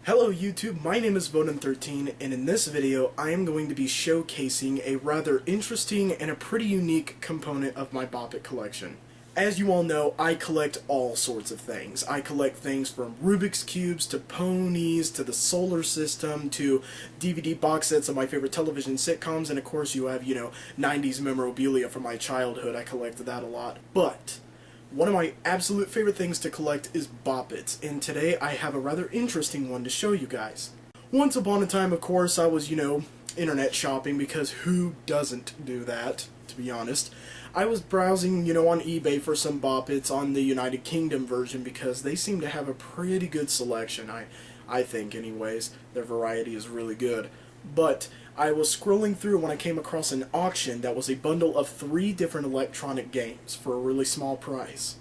Hello YouTube, my name is Voden13, and in this video I am going to be showcasing a rather interesting and a pretty unique component of my Bop-It collection. As you all know, I collect all sorts of things. I collect things from Rubik's Cubes to ponies to the solar system to DVD box sets of my favorite television sitcoms, and of course you have, 90s memorabilia from my childhood. I collect that a lot. But one of my absolute favorite things to collect is Bop-Its, and today I have a rather interesting one to show you guys. Once upon a time, of course, I was, internet shopping, because who doesn't do that, to be honest. I was browsing, on eBay for some Bop-Its on the United Kingdom version, because they seem to have a pretty good selection, I think anyways. Their variety is really good. But I was scrolling through when I came across an auction that was a bundle of 3 different electronic games for a really small price.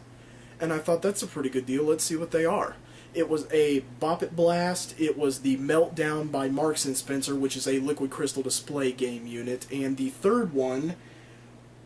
And I thought, that's a pretty good deal, let's see what they are. It was a Bop-It Blast, it was the Meltdown by Marks & Spencer, which is a liquid crystal display game unit, and the third one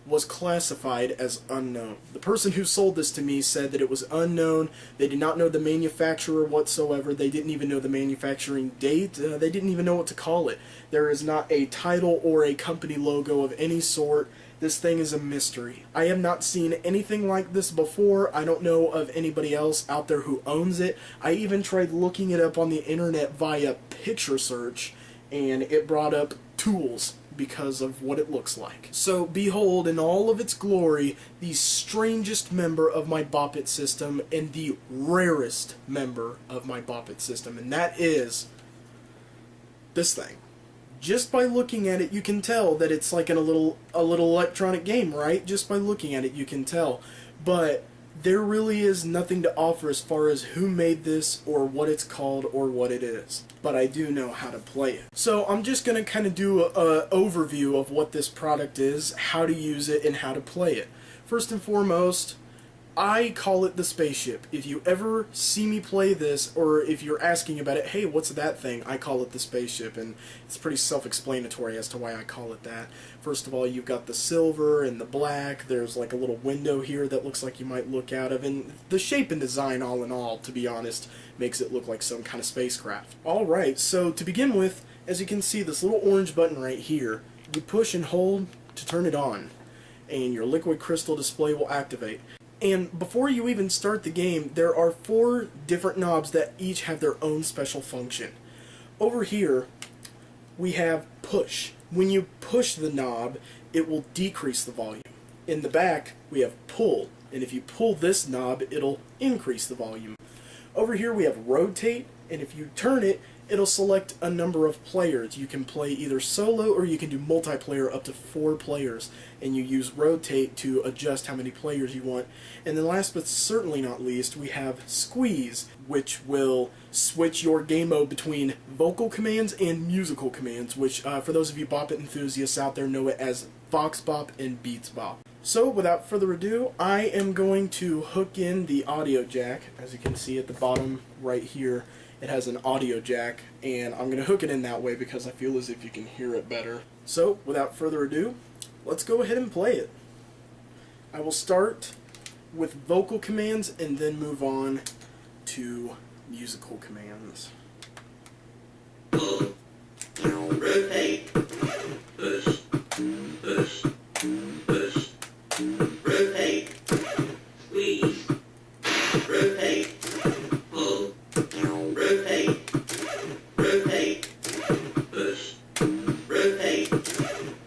was classified as unknown. The person who sold this to me said that it was unknown. They did not know the manufacturer whatsoever. They didn't even know the manufacturing date. They didn't even know what to call it. There is not a title or a company logo of any sort. This thing is a mystery. I have not seen anything like this before. I don't know of anybody else out there who owns it. I even tried looking it up on the internet via picture search, and it brought up tools because of what it looks like. So behold, in all of its glory, the strangest member of my Bop-It system and the rarest member of my Bop-It system, and that is this thing. Just by looking at it, you can tell that it's like in a little electronic game, right? Just by looking at it, you can tell. But there really is nothing to offer as far as who made this or what it's called or what it is. But I do know how to play it. So I'm just going to kind of do an overview of what this product is, how to use it, and how to play it. First and foremost, I call it the spaceship. If you ever see me play this, or if you're asking about it, hey, what's that thing? I call it the spaceship, and it's pretty self-explanatory as to why I call it that. First of all, you've got the silver and the black. There's like a little window here that looks like you might look out of, and the shape and design, all in all, to be honest, makes it look like some kind of spacecraft. Alright, so to begin with, as you can see, this little orange button right here, you push and hold to turn it on, and your liquid crystal display will activate. And before you even start the game, there are 4 different knobs that each have their own special function. Over here, we have push. When you push the knob, it will decrease the volume. In the back, we have pull. And if you pull this knob, it'll increase the volume. Over here, we have rotate. And if you turn it, it'll select a number of players. You can play either solo or you can do multiplayer up to 4 players, and you use rotate to adjust how many players you want. And then last but certainly not least, we have squeeze, which will switch your game mode between vocal commands and musical commands, which for those of you Bop-It enthusiasts out there know it as Vox Bop and Beats Bop. So without further ado, I am going to hook in the audio jack. As you can see at the bottom right here, it has an audio jack, and I'm going to hook it in that way because I feel as if you can hear it better. So, without further ado, let's go ahead and play it. I will start with vocal commands and then move on to musical commands. Rotate, push, push, push, rotate, squeeze, rotate, pull, rotate, rotate, push, rotate,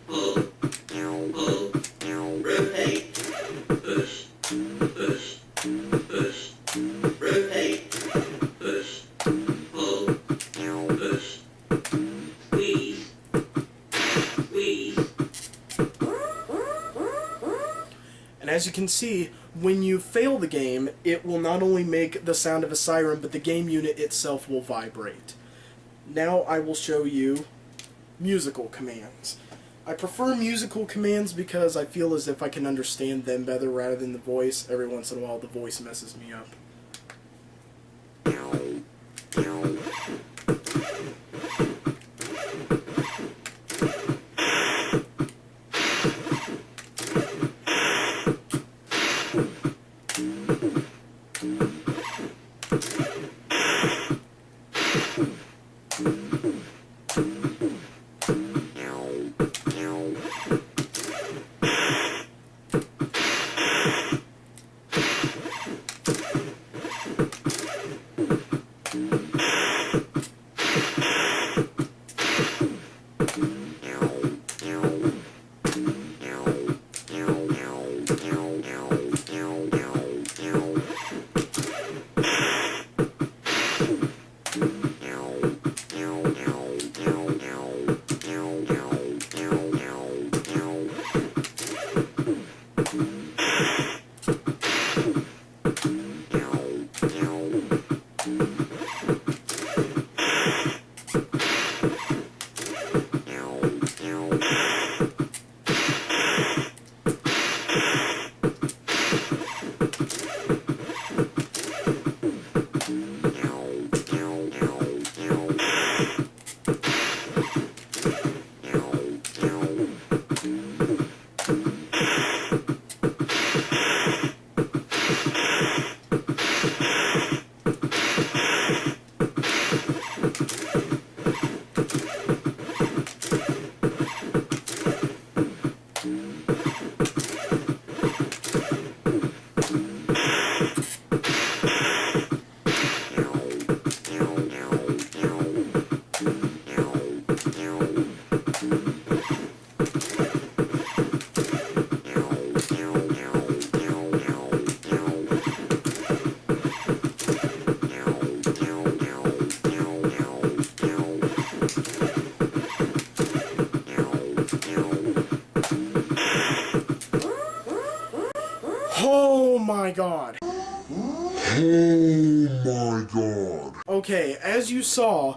pull, pull, rotate, push, push, push, rotate, push, pull, push, squeeze, squeeze. And as you can see, when you fail the game, it will not only make the sound of a siren, but the game unit itself will vibrate. Now I will show you musical commands. I prefer musical commands because I feel as if I can understand them better rather than the voice. Every once in a while the voice messes me up. Oh my god. Oh my god. Okay, as you saw,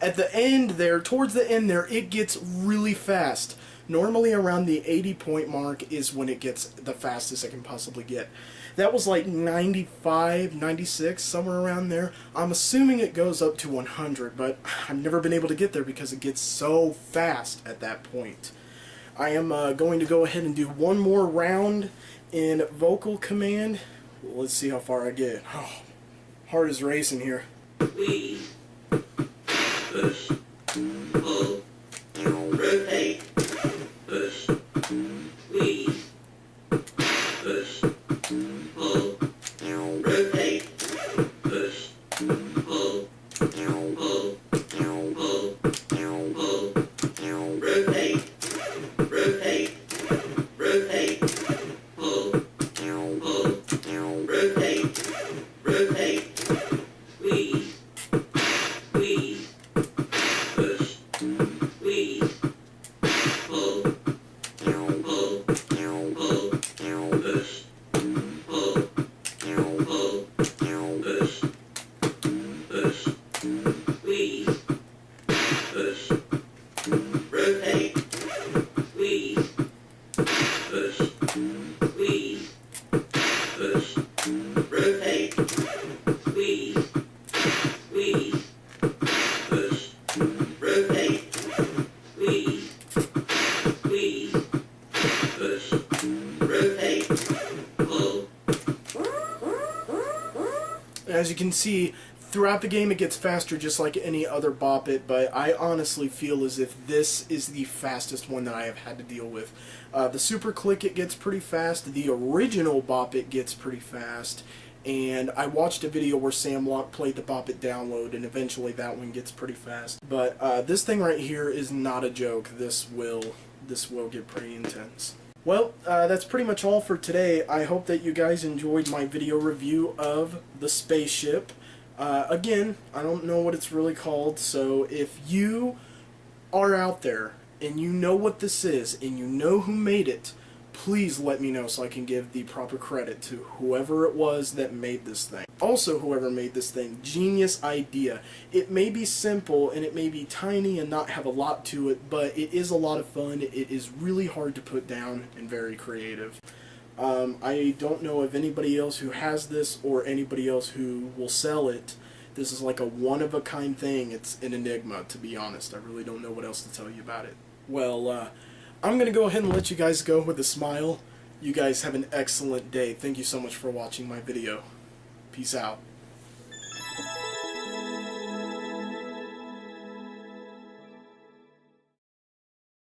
at the end there, towards the end there, it gets really fast. Normally around the 80 point mark is when it gets the fastest it can possibly get. That was like 95, 96, somewhere around there. I'm assuming it goes up to 100, but I've never been able to get there because it gets so fast at that point. I am going to go ahead and do one more round in vocal command. Let's see how far I get. Oh, heart is racing here. We push, pull, rotate, push, we push, pull, rotate, push, pull, pull, pull, pull, rotate, rotate, rotate, pull, pull, rotate, rotate, we push, we pull, pull, pull, push, pull, pull, push, push, we push, rotate, we push, we push, rotate, we push, rotate, we push, rotate, pull. As you can see, throughout the game it gets faster just like any other Bop-It, but I honestly feel as if this is the fastest one that I have had to deal with. The Super Click, it gets pretty fast. The original Bop-It gets pretty fast. And I watched a video where Sam Locke played the Bop-It download, and eventually that one gets pretty fast. But this thing right here is not a joke. This will get pretty intense. Well, that's pretty much all for today. I hope that you guys enjoyed my video review of the spaceship. Again, I don't know what it's really called, so if you are out there and you know what this is and you know who made it, please let me know so I can give the proper credit to whoever it was that made this thing. Also, whoever made this thing, genius idea. It may be simple and it may be tiny and not have a lot to it, but it is a lot of fun. It is really hard to put down and very creative. I don't know of anybody else who has this or anybody else who will sell it. This is like a one-of-a-kind thing. It's an enigma, to be honest. I really don't know what else to tell you about it. Well, I'm going to go ahead and let you guys go with a smile. You guys have an excellent day. Thank you so much for watching my video. Peace out.